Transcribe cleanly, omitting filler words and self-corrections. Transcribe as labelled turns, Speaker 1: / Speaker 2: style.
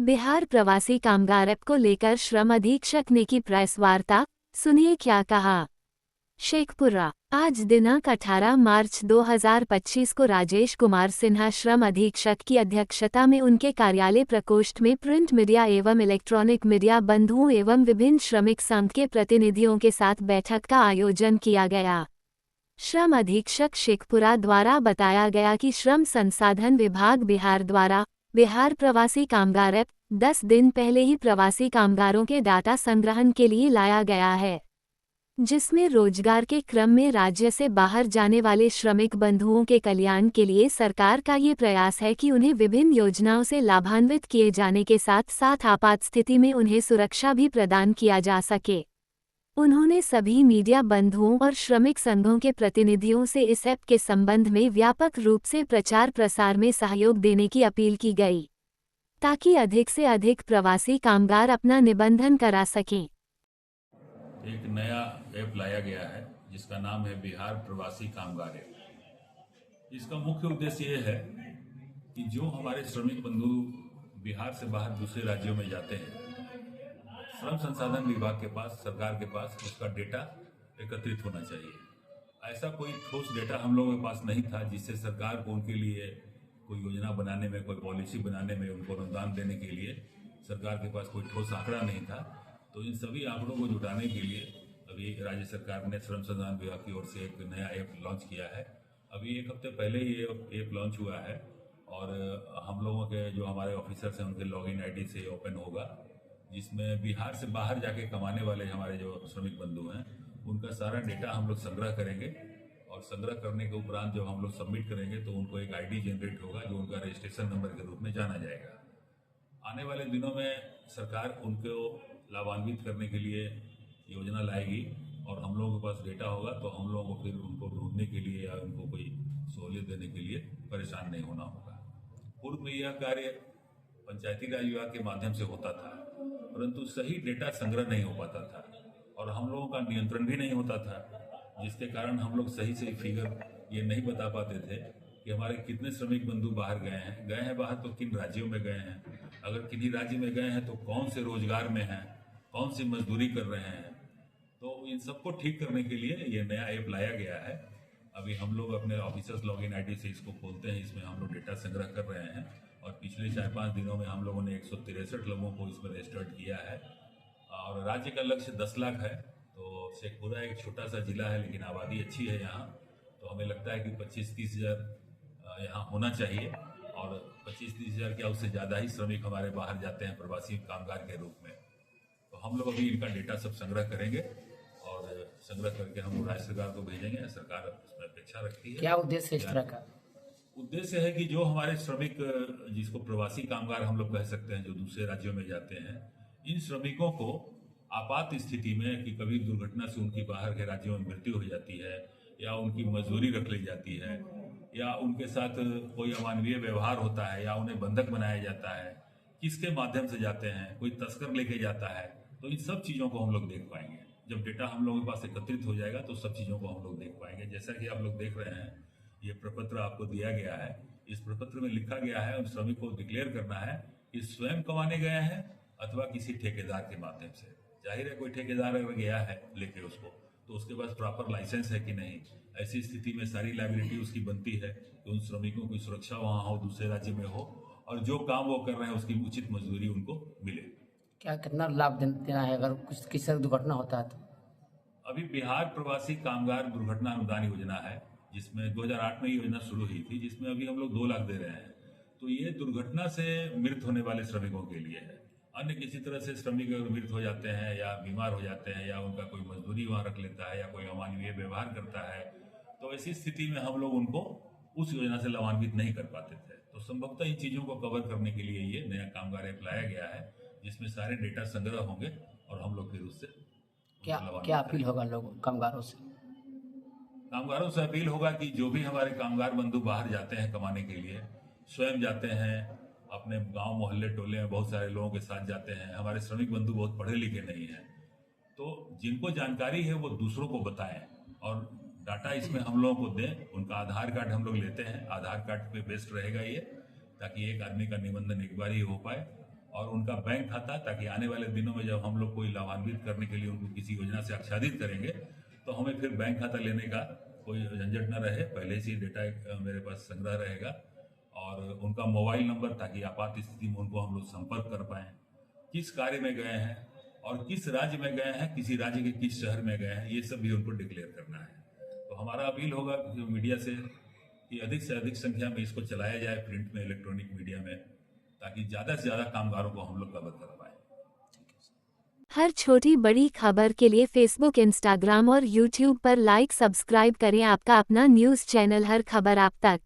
Speaker 1: बिहार प्रवासी कामगार ऐप को लेकर श्रम अधीक्षक ने की प्रेस वार्ता, सुनिए क्या कहा। शेखपुरा। आज दिनांक 18 मार्च 2025 को राजेश कुमार सिन्हा श्रम अधीक्षक की अध्यक्षता में उनके कार्यालय प्रकोष्ठ में प्रिंट मीडिया एवं इलेक्ट्रॉनिक मीडिया बंधुओं एवं विभिन्न श्रमिक संघ के प्रतिनिधियों के साथ बैठक का आयोजन किया गया। श्रम अधीक्षक शेखपुरा द्वारा बताया गया कि श्रम संसाधन विभाग बिहार द्वारा बिहार प्रवासी कामगार ऐप 10 दिन पहले ही प्रवासी कामगारों के डाटा संग्रहण के लिए लाया गया है, जिसमें रोजगार के क्रम में राज्य से बाहर जाने वाले श्रमिक बंधुओं के कल्याण के लिए सरकार का ये प्रयास है कि उन्हें विभिन्न योजनाओं से लाभान्वित किए जाने के साथ साथ आपात स्थिति में उन्हें सुरक्षा भी प्रदान किया जा सके। उन्होंने सभी मीडिया बंधुओं और श्रमिक संघों के प्रतिनिधियों से इस ऐप के संबंध में व्यापक रूप से प्रचार प्रसार में सहयोग देने की अपील की गई, ताकि अधिक से अधिक प्रवासी कामगार अपना निबंधन करा सकें।
Speaker 2: एक नया ऐप लाया गया है जिसका नाम है बिहार प्रवासी कामगार ऐप। इसका मुख्य उद्देश्य ये है कि जो हमारे श्रमिक बंधु बिहार से बाहर दूसरे राज्यों में जाते हैं, श्रम संसाधन विभाग के पास, सरकार के पास उसका डेटा एकत्रित होना चाहिए। ऐसा कोई ठोस डेटा हम लोगों के पास नहीं था जिससे सरकार को उनके लिए कोई योजना बनाने में, कोई पॉलिसी बनाने में, उनको अनुदान देने के लिए सरकार के पास कोई ठोस आंकड़ा नहीं था। तो इन सभी आंकड़ों को जुटाने के लिए अभी राज्य सरकार ने श्रम संसाधन विभाग की ओर से एक नया ऐप लॉन्च किया है। अभी एक हफ्ते पहले ही ये ऐप लॉन्च हुआ है और हम लोगों के जो हमारे ऑफिसर्स हैं उनके लॉगिन आईडी से ओपन होगा, जिसमें बिहार से बाहर जाके कमाने वाले हमारे जो श्रमिक बंधु हैं उनका सारा डेटा हम लोग संग्रह करेंगे और संग्रह करने के उपरांत जब हम लोग सबमिट करेंगे तो उनको एक आईडी जनरेट होगा जो उनका रजिस्ट्रेशन नंबर के रूप में जाना जाएगा। आने वाले दिनों में सरकार उनको लाभान्वित करने के लिए योजना लाएगी और हम लोगों के पास डेटा होगा तो हम लोगों को फिर उनको ढूंढने के लिए या उनको कोई सहूलियत देने के लिए परेशान नहीं होना होगा। पूर्व में यह कार्य पंचायती राज विभाग के माध्यम से होता था, परंतु सही डेटा संग्रह नहीं हो पाता था और हम लोगों का नियंत्रण भी नहीं होता था, जिसके कारण हम लोग सही फिगर ये नहीं बता पाते थे कि हमारे कितने श्रमिक बंधु बाहर गए हैं बाहर तो किन राज्यों में गए हैं, अगर किन्हीं राज्य में गए हैं तो कौन से रोजगार में हैं, कौन सी मजदूरी कर रहे हैं। तो इन सबको ठीक करने के लिए ये नया ऐप लाया गया है। अभी हम लोग अपने ऑफिसर्स लॉगिन आईडी से इसको खोलते हैं, इसमें हम लोग डेटा संग्रह कर रहे हैं और पिछले 4-5 दिनों में हम लोगों ने 163 लोगों को इसमें रजिस्टर्ड किया है और राज्य का लक्ष्य 10 लाख है। तो शेखपुरा एक छोटा सा जिला है लेकिन आबादी अच्छी है यहाँ, तो हमें लगता है कि 25-30 हज़ार यहाँ होना चाहिए और 25-30 हज़ार क्या उससे ज़्यादा ही श्रमिक हमारे बाहर जाते हैं प्रवासी कामगार के रूप में। तो हम लोग अभी इनका डेटा सब संग्रह करेंगे और संग्रह करके हम राज्य सरकार को भेजेंगे। सरकार उसमें अपेक्षा रखती है। क्या उद्देश्य इस तरह का? उद्देश्य है कि जो हमारे श्रमिक, जिसको प्रवासी कामगार हम लोग कह सकते हैं, जो दूसरे राज्यों में जाते हैं, इन श्रमिकों को आपात स्थिति में कि कभी दुर्घटना से उनकी बाहर के राज्यों में मृत्यु हो जाती है या उनकी मजदूरी रख ली जाती है या उनके साथ कोई अमानवीय व्यवहार होता है या उन्हें बंधक बनाया जाता है, किसके माध्यम से जाते हैं, कोई तस्कर लेके जाता है, तो इन सब चीज़ों को हम लोग देख पाएंगे। जब डेटा हम लोगों के पास एकत्रित हो जाएगा तो सब चीज़ों को हम लोग देख पाएंगे। जैसा कि आप लोग देख रहे हैं, ये प्रपत्र आपको दिया गया है। इस प्रपत्र में लिखा गया है उन श्रमिक को डिक्लेयर करना है कि स्वयं कमाने गए हैं अथवा किसी ठेकेदार के माध्यम से। जाहिर है कोई ठेकेदार अगर गया है लेके उसको, तो उसके पास प्रॉपर लाइसेंस है कि नहीं। ऐसी स्थिति में सारी लायबिलिटी उसकी बनती है कि उन श्रमिकों की सुरक्षा वहाँ हो, दूसरे राज्य में हो और जो काम वो कर रहे हैं उसकी उचित मजदूरी उनको मिले।
Speaker 3: क्या कितना लाभ देना है अगर कुछ किसी तरह दुर्घटना होता है तो?
Speaker 2: अभी बिहार प्रवासी कामगार दुर्घटना अनुदान योजना है, जिसमें 2008 में ये योजना शुरू हुई थी, जिसमें अभी हम लोग 2 लाख दे रहे हैं। तो ये दुर्घटना से मृत होने वाले श्रमिकों के लिए है। अन्य किसी तरह से श्रमिक अगर मृत हो जाते हैं या बीमार हो जाते हैं या उनका कोई मजदूरी वहाँ रख लेता है या कोई अमानवीय व्यवहार करता है, तो ऐसी स्थिति में हम लोग उनको उस योजना से लाभान्वित नहीं कर पाते थे। तो संभवतः इन चीज़ों को कवर करने के लिए ये नया कामगार ऐप लाया गया है, जिसमें सारे डेटा संग्रह होंगे और हम लोग फिर उससे
Speaker 3: क्या अपील होगा लोगों कामगारों से?
Speaker 2: कामगारों से अपील होगा कि जो भी हमारे कामगार बंधु बाहर जाते हैं कमाने के लिए, स्वयं जाते हैं, अपने गांव मोहल्ले टोले में बहुत सारे लोगों के साथ जाते हैं। हमारे श्रमिक बंधु बहुत पढ़े लिखे नहीं हैं, तो जिनको जानकारी है वो दूसरों को बताएं और डाटा इसमें हम लोगों को दें। उनका आधार कार्ड हम लोग लेते हैं, आधार कार्ड पे बेस्ड रहेगा ये, ताकि एक आदमी का निबंधन एक बार ही हो पाए और उनका बैंक खाता, ताकि आने वाले दिनों में जब हम लोग कोई लाभान्वित करने के लिए उनको किसी योजना से आच्छादित करेंगे तो हमें फिर बैंक खाता लेने का कोई झंझट न रहे, पहले से ही डेटा मेरे पास संग्रह रहेगा। और उनका मोबाइल नंबर, ताकि आपात स्थिति में उनको हम लोग संपर्क कर पाएँ, किस कार्य में गए हैं और किस राज्य में गए हैं, किसी राज्य के किस शहर में गए हैं, ये सब भी उनको डिक्लेयर करना है। तो हमारा अपील होगा मीडिया से कि अधिक से अधिक संख्या में इसको चलाया जाए, प्रिंट में, इलेक्ट्रॉनिक मीडिया में, ताकि ज़्यादा से ज़्यादा कामगारों को हम लोग कवर कर पाएँ।
Speaker 1: हर छोटी बड़ी खबर के लिए फेसबुक, इंस्टाग्राम और यूट्यूब पर लाइक, सब्सक्राइब करें आपका अपना न्यूज़ चैनल हर खबर आप तक।